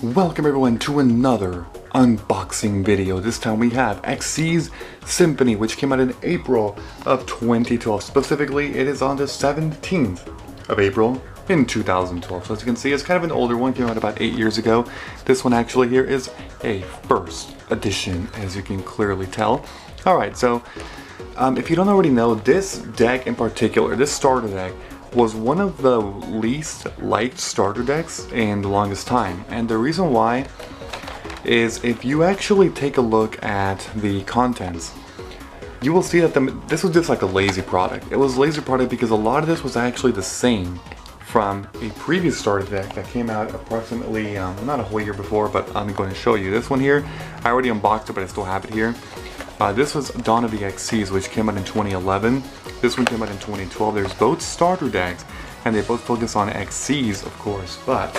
Welcome everyone to another unboxing video. This time we have Xyz Symphony, which came out in April of 2012. Specifically, it is on the 17th of April in 2012. So as you can see, it's kind of an older one, came out about 8 years ago. This one actually here is a first edition, as you can clearly tell. Alright, so if you don't already know, this deck in particular, this starter deck, was one of the least liked starter decks in the longest time. And the reason why is if you actually take a look at the contents, you will see that this was just like a lazy product. It was a lazy product because a lot of this was actually the same from a previous starter deck that came out approximately, not a whole year before, but I'm going to show you. This one here, I already unboxed it, but I still have it here. This was Dawn of the Xyz, which came out in 2011. This one came out in 2012. There's both starter decks, and they both focus on Xyz, of course. But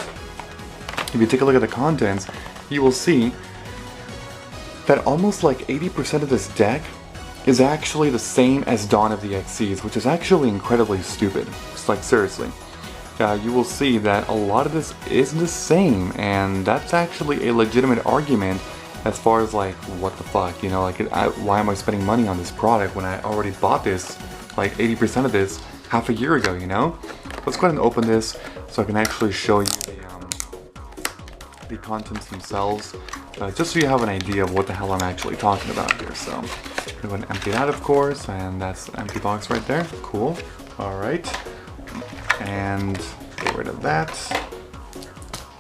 if you take a look at the contents, you will see that almost like 80% of this deck is actually the same as Dawn of the Xyz, which is actually incredibly stupid. It's like, seriously. You will see that a lot of this is the same, and that's actually a legitimate argument as far as like, what the fuck, you know, like, why am I spending money on this product when I already bought this, like 80% of this, half a year ago, you know? Let's go ahead and open this so I can actually show you the contents themselves, just so you have an idea of what the hell I'm actually talking about here. So, I'm going to empty that, of course, and that's the empty box right there. Cool. Alright. And get rid of that.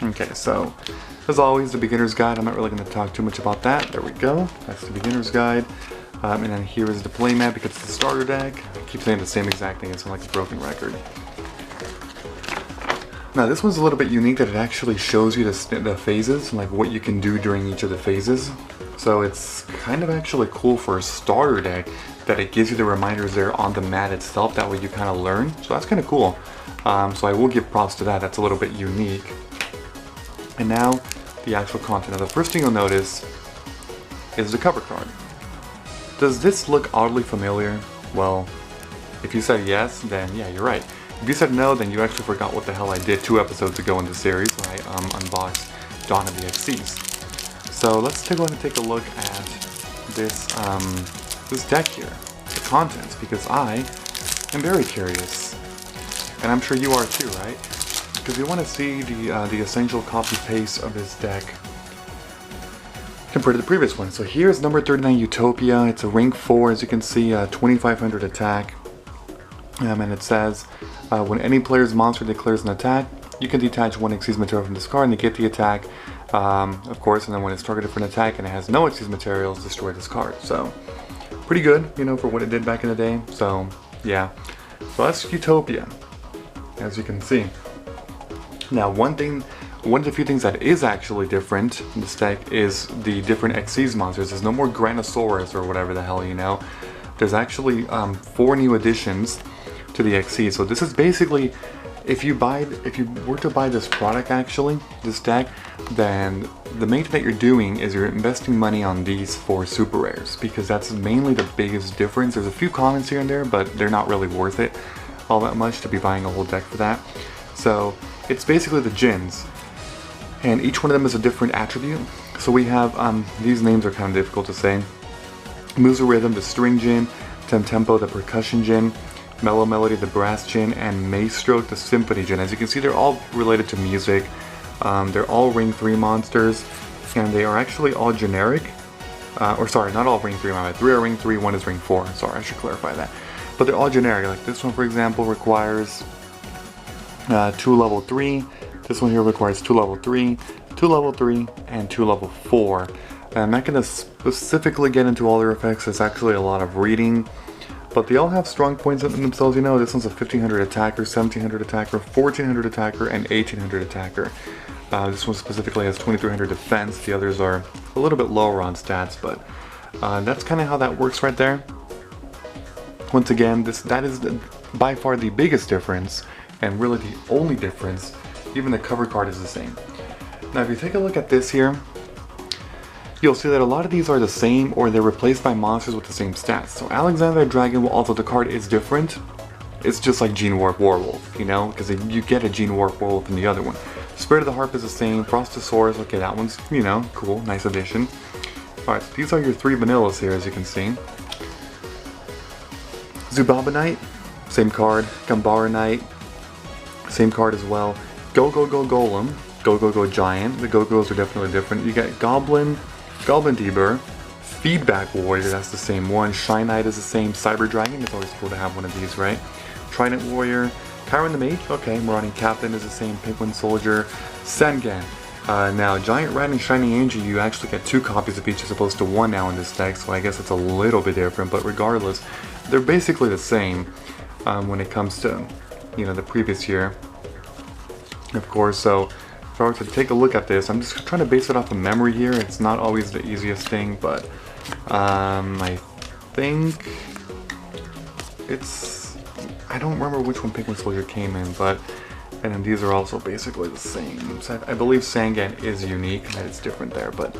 Okay, so as always, the beginner's guide. I'm not really going to talk too much about that. There we go. That's the beginner's guide. And then here is the playmat because it's the starter deck. I keep saying the same exact thing. It's like a broken record. Now this one's a little bit unique that it actually shows you the phases, like what you can do during each of the phases. So it's kind of actually cool for a starter deck that it gives you the reminders there on the mat itself. That way you kind of learn. So that's kind of cool. So I will give props to that. That's a little bit unique. And now the actual content. Now the first thing you'll notice is the cover card. Does this look oddly familiar? Well, if you said yes, then yeah, you're right. If you said no, then you actually forgot what the hell I did 2 episodes ago in the series when I unboxed Dawn of the Xyz. So let's go ahead and take a look at this this deck here, the contents, because I am very curious, and I'm sure you are too, right? Because we want to see the essential copy paste of this deck compared to the previous one. So here's number 39 Utopia. It's a rank 4, as you can see, 2500 attack. And it says, when any player's monster declares an attack, you can detach 1 Xyz material from this card and negate the attack, of course, and then when it's targeted for an attack and it has no Xyz materials, destroy this card. So, pretty good, you know, for what it did back in the day. So, yeah. So that's Utopia, as you can see. Now, one of the few things that is actually different in this deck is the different Xyz monsters. There's no more Granosaurus or whatever the hell, you know. There's actually 4 new additions to the Xyz. So this is basically, if you were to buy this product, actually, this deck, then the main thing that you're doing is you're investing money on these 4 super rares, because that's mainly the biggest difference. There's a few comments here and there, but they're not really worth it all that much to be buying a whole deck for that. So it's basically the Djinns, and each one of them is a different attribute. So we have, these names are kind of difficult to say. Musa Rhythm, the String Djinn, Tempo, the Percussion Djinn, Mellow Melody, the Brass Djinn, and Maestroke, the Symphony Djinn. As you can see, they're all related to music. They're all Ring 3 monsters, and they are actually all generic. Or sorry, not all Ring 3, my bad. 3 are Ring 3, 1 is Ring 4. Sorry, I should clarify that. But they're all generic. Like this one, for example, requires 2 level 3. This one here requires 2 level 3, 2 level 3, and 2 level 4. I'm not going to specifically get into all their effects. It's actually a lot of reading. But they all have strong points in themselves, you know. This one's a 1500 attacker, 1700 attacker, 1400 attacker, and 1800 attacker. This one specifically has 2300 defense. The others are a little bit lower on stats, but that's kind of how that works right there. Once again, that is by far the biggest difference, and really the only difference. Even the cover card is the same. Now if you take a look at this here, you'll see that a lot of these are the same, or they're replaced by monsters with the same stats. So Alexander Dragon, although the card is different, it's just like Gene Warp Werewolf, you know, because you get a Gene Warp Werewolf in the other one. Spirit of the Harp is the same. Frostosaurus, okay, that one's, you know, cool, nice addition. Alright, so these are your 3 vanillas here, as you can see. Zubabanite, same card. Gambaranite, same card as well. Go Go Go Golem, Go Go Go Giant. The Go-Go's are definitely different. You got Goblin Deber, Feedback Warrior, that's the same one. Shine-Knight is the same. Cyber Dragon, it's always cool to have one of these, right? Trident Warrior, Chiron the Mage, okay. Marauding Captain is the same. Penguin Soldier, Sengan. Now, Giant Rat and Shining Angel, you actually get 2 copies of each as opposed to 1 now in this deck, so I guess it's a little bit different, but regardless, they're basically the same when it comes to, you know, the previous year, of course. So if I were to take a look at this, I'm just trying to base it off of memory here. It's not always the easiest thing, but I think it's, I don't remember which one Penguin Soldier came in, but and then these are also basically the same. So I believe Sangan is unique, and it's different there, but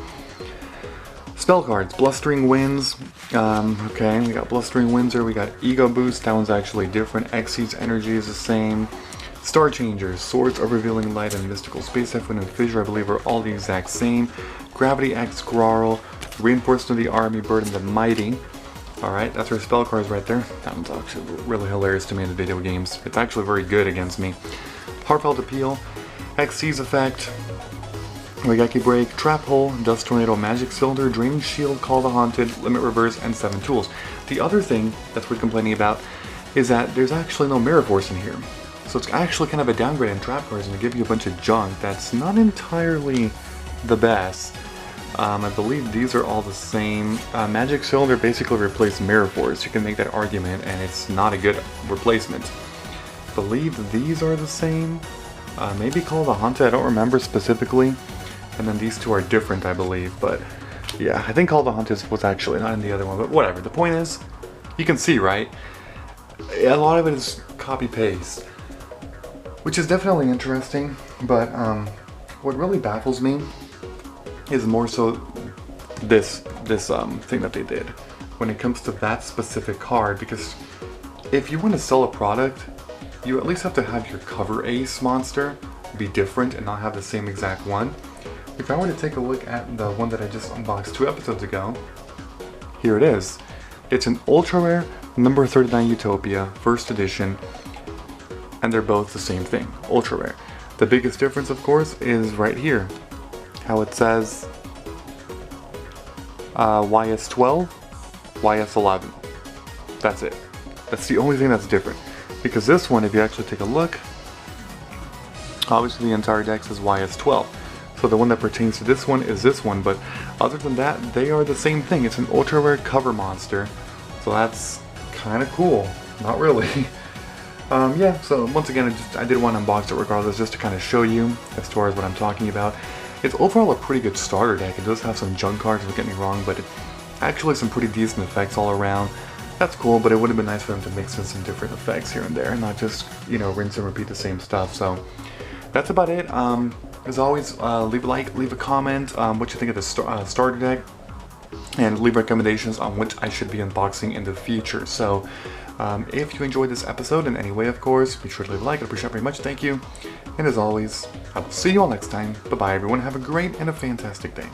spell cards, Blustering Winds. Okay, we got Blustering Winds here. We got Ego Boost. That one's actually different. Xyz Energy is the same. Star Changers, Swords of Revealing Light, and Mystical Space Typhoon and Fissure, I believe, are all the exact same. Gravity X Grarl, Reinforcement of the Army, Burden the Mighty. Alright, that's our spell cards right there. That one's actually really hilarious to me in the video games. It's actually very good against me. Heartfelt Appeal, Xyz Effect, Regeki Break, Trap Hole, Dust Tornado, Magic Cylinder, Draining Shield, Call the Haunted, Limit Reverse, and 7 tools. The other thing that's worth complaining about is that there's actually no Mirror Force in here. So it's actually kind of a downgrade in trap cards and they give you a bunch of junk that's not entirely the best. I believe these are all the same. Magic Cylinder basically replaced Mirror Force. You can make that argument and it's not a good replacement. I believe these are the same. Maybe Call the Haunted, I don't remember specifically. And then these two are different, I believe. But yeah, I think Call the Haunted was actually not in the other one. But whatever, the point is, you can see, right? A lot of it is copy-paste, which is definitely interesting. But what really baffles me is more so this thing that they did when it comes to that specific card. Because if you want to sell a product, you at least have to have your cover ace monster be different and not have the same exact one. If I were to take a look at the one that I just unboxed 2 episodes ago, here it is. It's an ultra rare number 39 Utopia, first edition, and they're both the same thing, ultra rare. The biggest difference, of course, is right here, how it says YS12, YS11. That's it. That's the only thing that's different. Because this one, if you actually take a look, obviously the entire deck says YS12. So the one that pertains to this one is this one, but other than that, they are the same thing. It's an ultra rare cover monster. So that's kind of cool. Not really. Yeah, so once again, I did want to unbox it regardless, just to kind of show you as far as what I'm talking about. It's overall a pretty good starter deck. It does have some junk cards, don't get me wrong, but actually some pretty decent effects all around. That's cool, but it would have been nice for them to mix in some different effects here and there, not just, you know, rinse and repeat the same stuff. So that's about it. As always, leave a like, leave a comment, what you think of the starter deck, and leave recommendations on which I should be unboxing in the future. So if you enjoyed this episode in any way, of course, be sure to leave a like. I appreciate it very much. Thank you. And as always, I will see you all next time. Bye-bye, everyone. Have a great and a fantastic day.